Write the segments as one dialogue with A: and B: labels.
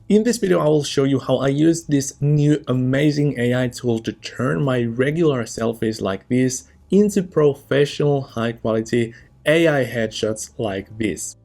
A: In this video, I will show you how I use this new amazing AI tool to turn my regular selfies like this into professional high quality AI headshots like this.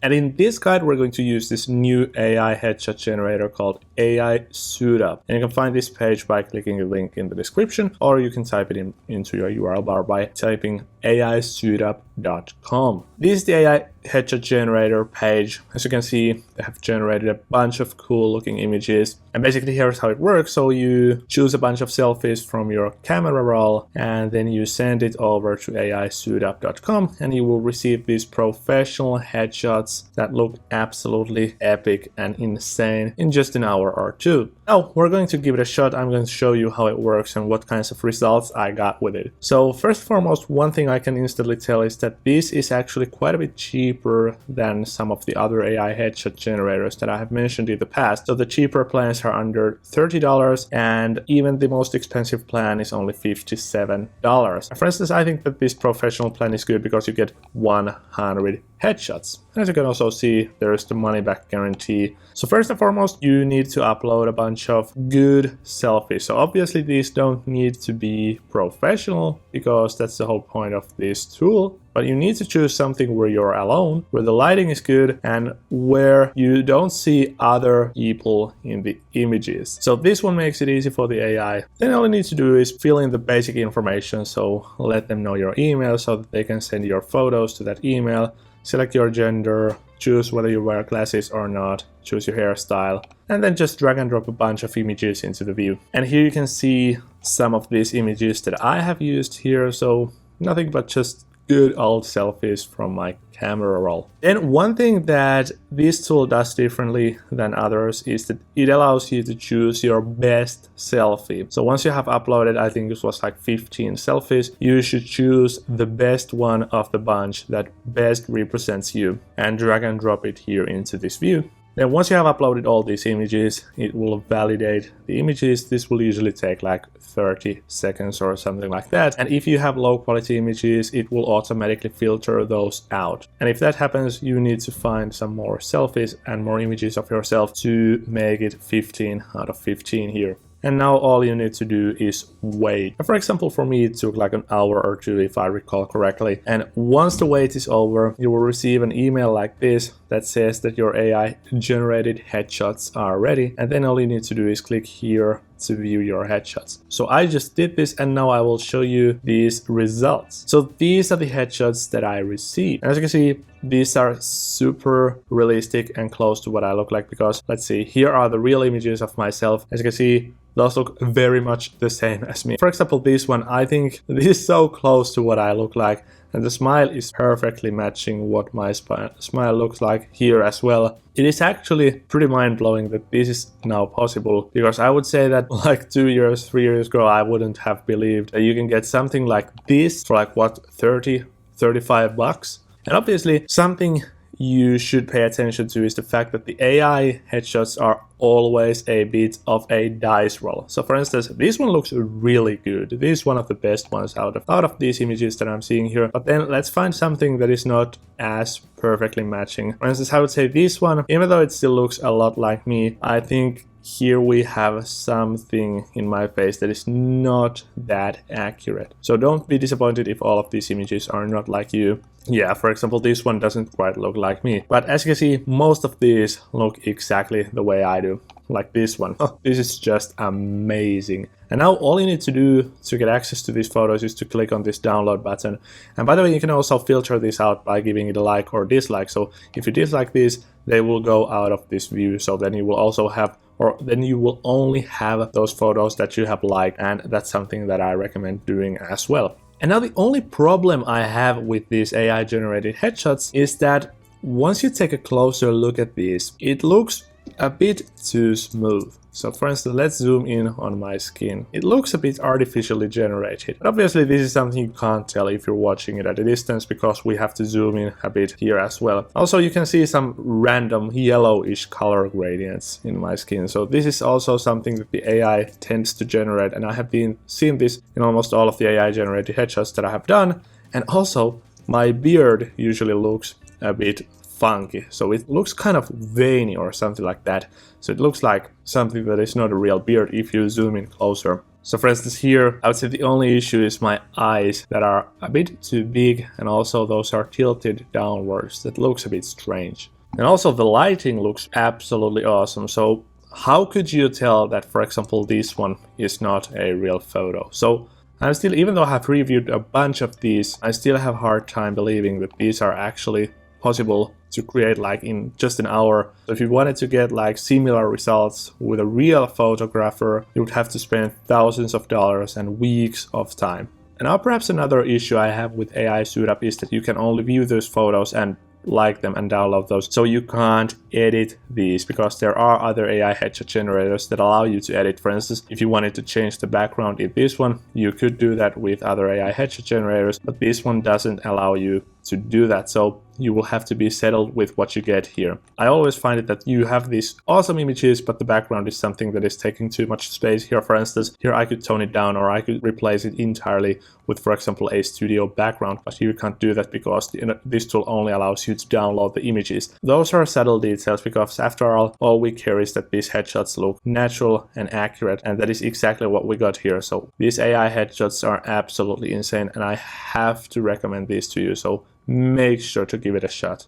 A: And in this guide, we're going to use this new AI headshot generator called AI SuitUp. And you can find this page by clicking the link in the description, or you can type it into your URL bar by typing AISuitUp.com. This is the AI headshot generator page. As you can see, they have generated a bunch of cool looking images. And basically here's how it works. So you choose a bunch of selfies from your camera roll, and then you send it over to AISuitUp.com, and you will receive these professional headshots that look absolutely epic and insane in just an hour or two. Now we're going to give it a shot. I'm going to show you how it works and what kinds of results I got with it. So first and foremost, one thing I can instantly tell is that this is actually quite a bit cheaper than some of the other AI headshot generators that I have mentioned in the past. So the cheaper plans are under $30, and even the most expensive plan is only $57. For instance, I think that this professional plan is good because you get 100 headshots. And as you can also see, there's the money back guarantee. So first and foremost, you need to upload a bunch of good selfies. So obviously these don't need to be professional because that's the whole point of this tool. But you need to choose something where you're alone, where the lighting is good, and where you don't see other people in the images. So this one makes it easy for the AI. Then all you need to do is fill in the basic information. So let them know your email so that they can send your photos to that email. Select your gender, choose whether you wear glasses or not, choose your hairstyle, and then just drag and drop a bunch of images into the view. And here you can see some of these images that I have used here. So nothing but just good old selfies from my camera roll. And one thing that this tool does differently than others is that it allows you to choose your best selfie. So once you have uploaded, I think this was like 15 selfies, you should choose the best one of the bunch that best represents you and drag and drop it here into this view. Then once you have uploaded all these images, it will validate the images. This will usually take like 30 seconds or something like that. And if you have low quality images, it will automatically filter those out. And if that happens, you need to find some more selfies and more images of yourself to make it 15 out of 15 here. And now all you need to do is wait. For example, for me, it took like an hour or two, if I recall correctly. And once the wait is over, you will receive an email like this that says that your AI generated headshots are ready. And then all you need to do is click here to view your headshots. So I just did this, and now I will show you these results. So these are the headshots that I received. And as you can see, these are super realistic and close to what I look like, because let's see, here are the real images of myself. As you can see, those look very much the same as me. For example, this one, I think this is so close to what I look like, and the smile is perfectly matching what my smile looks like here as well. It is actually pretty mind-blowing that this is now possible, because I would say that like 2 years, 3 years ago, I wouldn't have believed that you can get something like this for like what, 30, 35 bucks. And obviously something you should pay attention to is the fact that the AI headshots are always a bit of a dice roll. So for instance, this one looks really good. This is one of the best ones out of these images that I'm seeing here. But then let's find something that is not as perfectly matching. For instance, I would say this one, even though it still looks a lot like me, I think here we have something in my face that is not that accurate. So don't be disappointed if all of these images are not like you. Yeah, for example, this one doesn't quite look like me. But as you can see, most of these look exactly the way I do. Like this one. Oh, this is just amazing. And now all you need to do to get access to these photos is to click on this download button. And by the way, you can also filter this out by giving it a like or dislike. So if you dislike this, they will go out of this view. So then you will also have, or then you will only have those photos that you have liked. And that's something that I recommend doing as well. And now the only problem I have with these AI generated headshots is that once you take a closer look at these, it looks a bit too smooth. So for instance, let's zoom in on my skin. It looks a bit artificially generated. But obviously this is something you can't tell if you're watching it at a distance, because we have to zoom in a bit here as well. Also, you can see some random yellowish color gradients in my skin. So this is also something that the AI tends to generate, and I have been seeing this in almost all of the AI generated headshots that I have done. And also my beard usually looks a bit funky. So it looks kind of veiny or something like that. So it looks like something that is not a real beard if you zoom in closer. So for instance here, I would say the only issue is my eyes that are a bit too big, and also those are tilted downwards. That looks a bit strange. And also the lighting looks absolutely awesome. So how could you tell that, for example, this one is not a real photo? So I'm still, even though I have reviewed a bunch of these, I still have a hard time believing that these are actually possible to create like in just an hour. So if you wanted to get like similar results with a real photographer, you would have to spend thousands of dollars and weeks of time. And now perhaps another issue I have with AI SuitUp is that you can only view those photos and like them and download those. So you can't edit these because there are other AI headshot generators that allow you to edit. For instance, if you wanted to change the background in this one, you could do that with other AI headshot generators, but this one doesn't allow you to do that. So you will have to be settled with what you get here. I always find it that you have these awesome images, but the background is something that is taking too much space. Here, for instance, here I could tone it down, or I could replace it entirely with, for example, a studio background, but you can't do that because this tool only allows you to download the images. Those are subtle details because after all we care is that these headshots look natural and accurate, and that is exactly what we got here. So these AI headshots are absolutely insane, and I have to recommend these to you. So make sure to give it a shot.